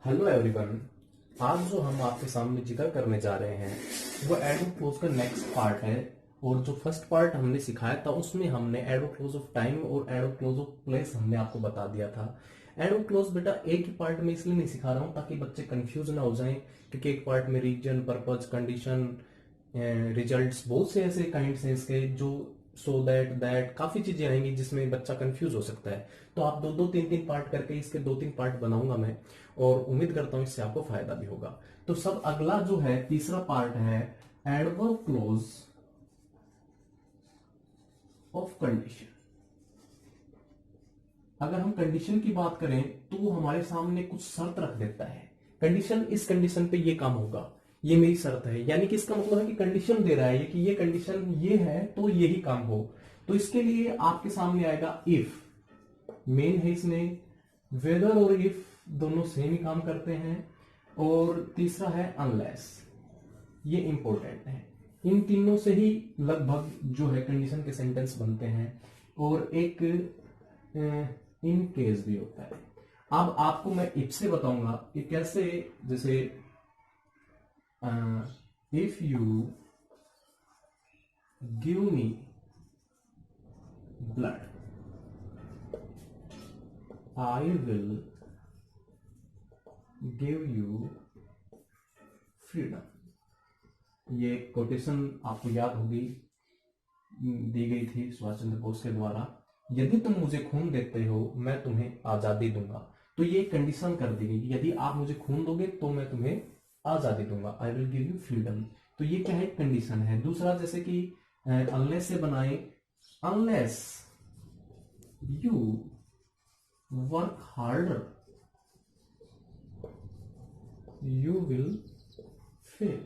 Hello everyone. आज जो हम आपके सामने जिक्र करने जा रहे हैं वो एडो क्लोज का नेक्स्ट पार्ट है। और जो फर्स्ट पार्ट हमने सिखाया था उसमें हमने एडो क्लोज ऑफ टाइम और एडो क्लोज ऑफ प्लेस हमने आपको बता दिया था। एडो क्लोज बेटा एक ही पार्ट में इसलिए नहीं सिखा रहा हूँ ताकि बच्चे कंफ्यूज ना हो जाएं, क्योंकि एक पार्ट में रीजन, पर्पज, कंडीशन, रिजल्ट्स, बहुत से ऐसे काइंड्स हैं इसके, जो सो दैट दैट काफी चीजें आएंगी जिसमें बच्चा कंफ्यूज हो सकता है। तो आप दो दो तीन तीन पार्ट करके इसके दो तीन पार्ट बनाऊंगा मैं, और उम्मीद करता हूं इससे आपको फायदा भी होगा। तो सब अगला जो है तीसरा पार्ट है एडवर्ब क्लोज ऑफ कंडीशन। अगर हम कंडीशन की बात करें तो वो हमारे सामने कुछ शर्त रख देता है। कंडीशन, इस कंडीशन पे ये काम होगा, ये मेरी शर्त है। यानी कि इसका मतलब है कि कंडीशन दे रहा है कि ये कंडीशन ये है तो यही काम हो। तो इसके लिए आपके सामने आएगा इफ, मेन है इसमें, वेदर और इफ दोनों सेम ही काम करते हैं, और तीसरा है अनलेस, ये इंपॉर्टेंट है। इन तीनों से ही लगभग जो है कंडीशन के सेंटेंस बनते हैं, और एक इन केस भी होता है। अब आपको मैं इफ से बताऊंगा कि कैसे, जैसे if you give me blood I will give you freedom. ये कोटेशन आपको याद होगी, दी गई थी सुभाष चंद्र बोस के द्वारा। यदि तुम मुझे खून देते हो मैं तुम्हें आजादी दूंगा। तो ये कंडीशन कर दी गई, यदि आप मुझे खून दोगे तो मैं तुम्हें आजादी दूंगा, आई विल गिव यू फ्रीडम। तो ये क्या है, कंडीशन है। दूसरा जैसे कि अनलेस से बनाए, unless you work harder you will fail.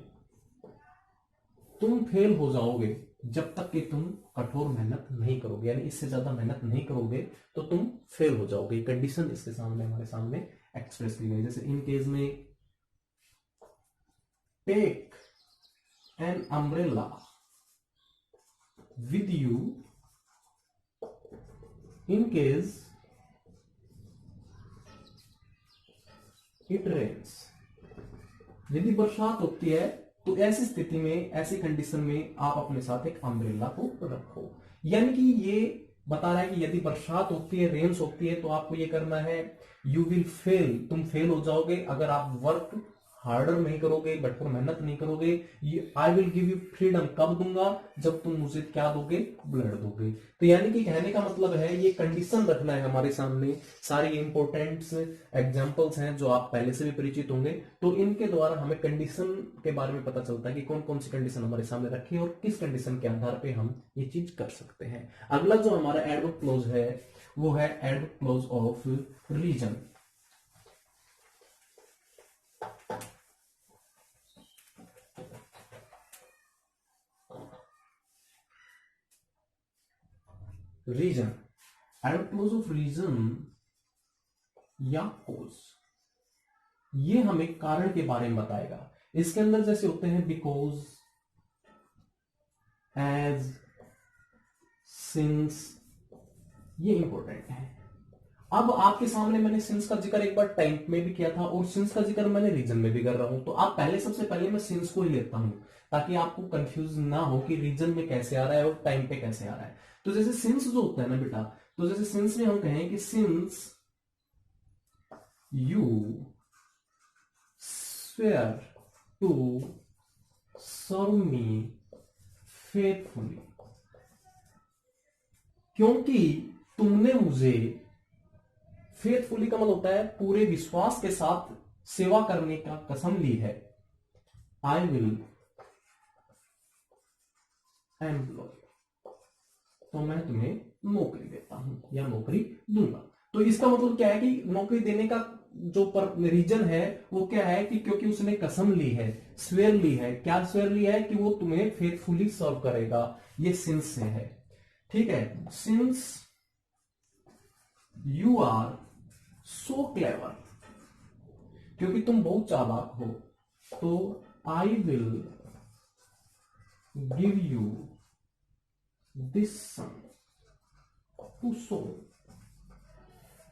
तुम फेल हो जाओगे जब तक कि तुम कठोर मेहनत नहीं करोगे, यानी इससे ज्यादा मेहनत नहीं करोगे तो तुम फेल हो जाओगे। कंडीशन इसके सामने, हमारे सामने एक्सप्रेस की गई। जैसे इन केस में take an umbrella with you in case it rains. यदि बरसात होती है तो ऐसी स्थिति में, ऐसी कंडीशन में आप अपने साथ एक अम्ब्रेला को रखो। यानी कि ये बता रहा है कि यदि बरसात होती है, रेन्स होती है, तो आपको ये करना है, यू विल फेल, तुम फेल हो जाओगे अगर आप वर्क हार्डर नहीं करोगे, कठोर मेहनत नहीं करोगे। ये आई विल गिव यू फ्रीडम कब दूंगा, जब तुम मुझे क्या दोगे, ब्लड दोगे। तो यानी कि कहने का मतलब है ये कंडीशन रखना है हमारे सामने। सारी इंपॉर्टेंट एग्जांपल्स हैं जो आप पहले से भी परिचित होंगे, तो इनके द्वारा हमें कंडीशन के बारे में पता चलता है कि कौन कौन सी कंडीशन हमारे सामने रखी है और किस कंडीशन के आधार पे हम ये चीज कर सकते हैं। अगला जो हमारा एडवर्ब क्लोज है वो है adverb clause of reason. Reason, adverb clause of reason या कोज, ये हमें कारण के बारे में बताएगा। इसके अंदर जैसे होते हैं बिकॉज, एज, सिंस, ये इंपॉर्टेंट है। अब आपके सामने मैंने सिंस का जिक्र एक बार टाइम में भी किया था और सिंस का जिक्र मैंने रीजन में भी कर रहा हूं। तो आप पहले, सबसे पहले मैं सिंस को ही लेता हूं ताकि आपको कंफ्यूज ना हो कि रीजन में कैसे आ रहा है और टाइम पे कैसे आ रहा है। तो जैसे सिंस जो होता है ना बेटा, तो जैसे सिंस में हम कहें कि since you swear to serve me faithfully, क्योंकि तुमने मुझे, फेथफुली का मतलब होता है पूरे विश्वास के साथ सेवा करने का कसम ली है, आई विल एम्प्लॉय, तो मैं तुम्हें नौकरी देता हूं या नौकरी दूंगा। तो इसका मतलब क्या है कि नौकरी देने का जो रीजन है वो क्या है कि क्योंकि उसने कसम ली है, स्वेयर ली है। क्या स्वेयर ली है कि वो तुम्हें फेथफुली सर्व करेगा। ये सिंस से है, ठीक है। Since you are so clever, क्योंकि तुम बहुत चालाक हो, तो I will give you this sum to solve,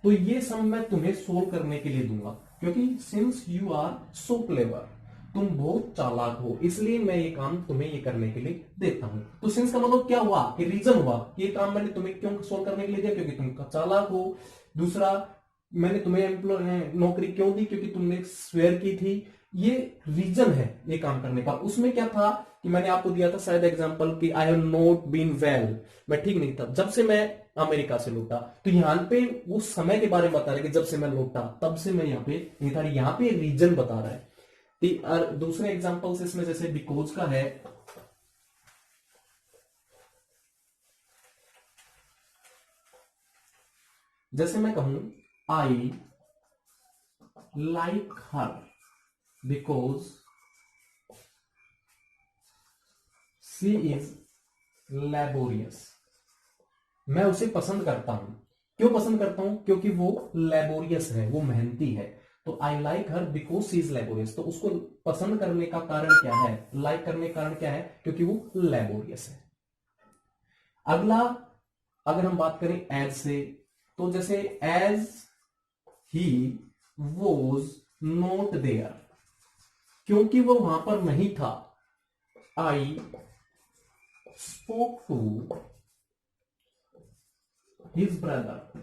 तो ये सम मैं तुम्हें सोल्व करने के लिए दूंगा। क्योंकि since you are so clever, तुम बहुत चालाक हो, इसलिए मैं ये काम तुम्हें ये करने के लिए देता हूं। तो सिंस का मतलब क्या हुआ कि रीजन हुआ, ये काम मैंने तुम्हें क्यों सोल्व करने के लिए दिया, क्योंकि तुम चालाक हो। दूसरा, मैंने तुम्हें नौकरी क्यों दी, क्योंकि तुमने स्वेयर की थी। ये रीजन है ये काम करने का। उसमें क्या था कि मैंने आपको दिया था शायद एग्जांपल कि I have not been well, मैं ठीक नहीं था जब से मैं अमेरिका से लौटा। तो यहां पे वो समय के बारे में बता रहे कि जब से मैं लौटा तब से मैं यहाँ पे नहीं था, यहाँ पे रीजन बता रहा है। दूसरे एग्जांपल्स इसमें जैसे बिकॉज का है, जैसे मैं कहूं I like her because she is laborious, मैं उसे पसंद करता हूं। क्यों पसंद करता हूं, क्योंकि वो लेबोरियस है, वो मेहनती है। तो I like her because she is laborious, तो उसको पसंद करने का कारण क्या है, लाइक करने का कारण क्या है, क्योंकि वो लेबोरियस है। अगला अगर हम बात करें एज से, तो जैसे as he was not there, क्योंकि वो वहां पर नहीं था, I spoke to his brother,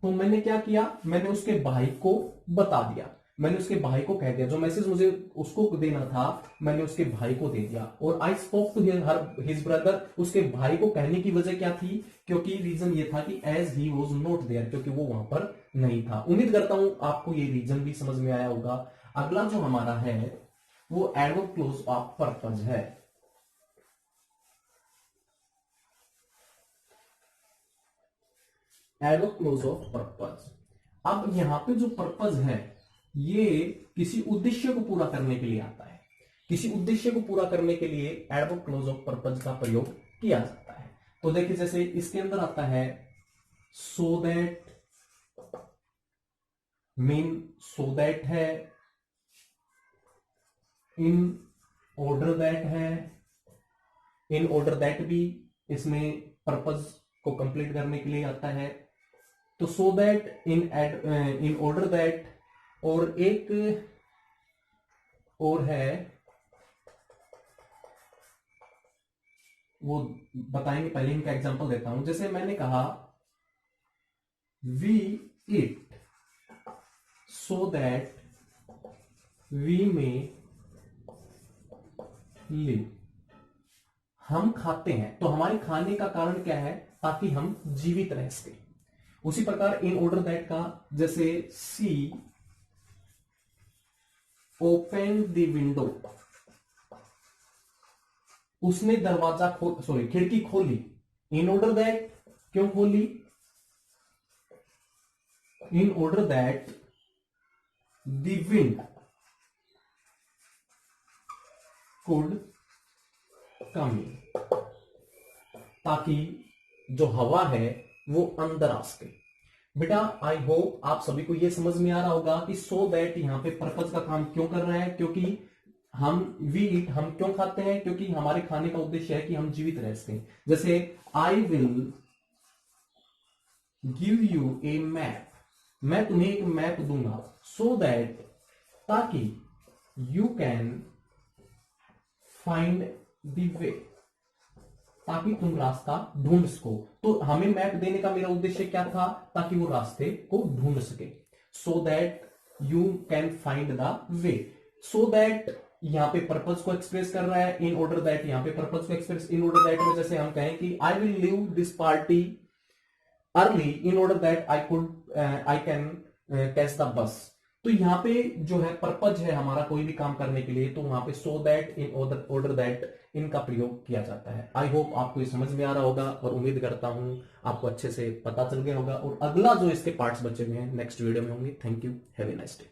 तो मैंने क्या किया, मैंने उसके भाई को बता दिया, मैंने उसके भाई को कह दिया, जो मैसेज मुझे उसको देना था मैंने उसके भाई को दे दिया। और I spoke to his brother, उसके भाई को कहने की वजह क्या थी, क्योंकि रीजन ये था कि as he was not there, क्योंकि वो वहां पर नहीं था। उम्मीद करता हूं आपको ये रीजन भी समझ में आया होगा। अगला जो हमारा है वो एडवर्ब क्लोज ऑफ पर्पज है। एडवर्ब क्लोज ऑफ पर्पज, अब यहां पे जो पर्पज है ये किसी उद्देश्य को पूरा करने के लिए आता है। किसी उद्देश्य को पूरा करने के लिए एडवर्ब क्लोज ऑफ पर्पज का प्रयोग किया जाता है। तो देखिए जैसे इसके अंदर आता है so that, mean so that है, इन ऑर्डर दैट है, इन ऑर्डर दैट भी इसमें पर्पज को कंप्लीट करने के लिए आता है। तो so that, in order that, और एक और है वो बताएंगे, पहले इनका एग्जांपल देता हूं। जैसे मैंने कहा we eat so that we may live, हम खाते हैं तो हमारे खाने का कारण क्या है, ताकि हम जीवित रह सके। उसी प्रकार इन ऑर्डर दैट का, जैसे सी ओपन द विंडो, उसने दरवाजा खिड़की खोली। इन ऑर्डर दैट, क्यों खोली, in order that the wind could come in, ताकि जो हवा है वो अंदर आ सके। बेटा आई होप आप सभी को ये समझ में आ रहा होगा कि सो दैट यहां पे पर्पज का काम क्यों कर रहा है, क्योंकि हम वी ईट, हम क्यों खाते हैं, क्योंकि हमारे खाने का उद्देश्य है कि हम जीवित रह सकें। जैसे आई will give U A map, मैं तुम्हें एक मैप दूंगा, सो दैट, ताकि you can find the way, ताकि तुम रास्ता ढूंढ सको। तो हमें मैप देने का मेरा उद्देश्य क्या था, ताकि वो रास्ते को ढूंढ सके। So that you can find the way, so that यहां पे पर्पज को एक्सप्रेस कर रहा है, इन ऑर्डर दैट यहां पे पर्पज को एक्सप्रेस, इन ऑर्डर दैट में जैसे हम कहें कि I will leave this party early in order that I can catch the bus. तो यहां पे जो है पर्पज है हमारा कोई भी काम करने के लिए, तो वहां पे so that, in order that, इनका प्रयोग किया जाता है। आई होप आपको ये समझ में आ रहा होगा और उम्मीद करता हूं आपको अच्छे से पता चल गया होगा। और अगला जो इसके पार्ट्स बचे हुए हैं नेक्स्ट वीडियो में होंगे। Thank you, have a nice day.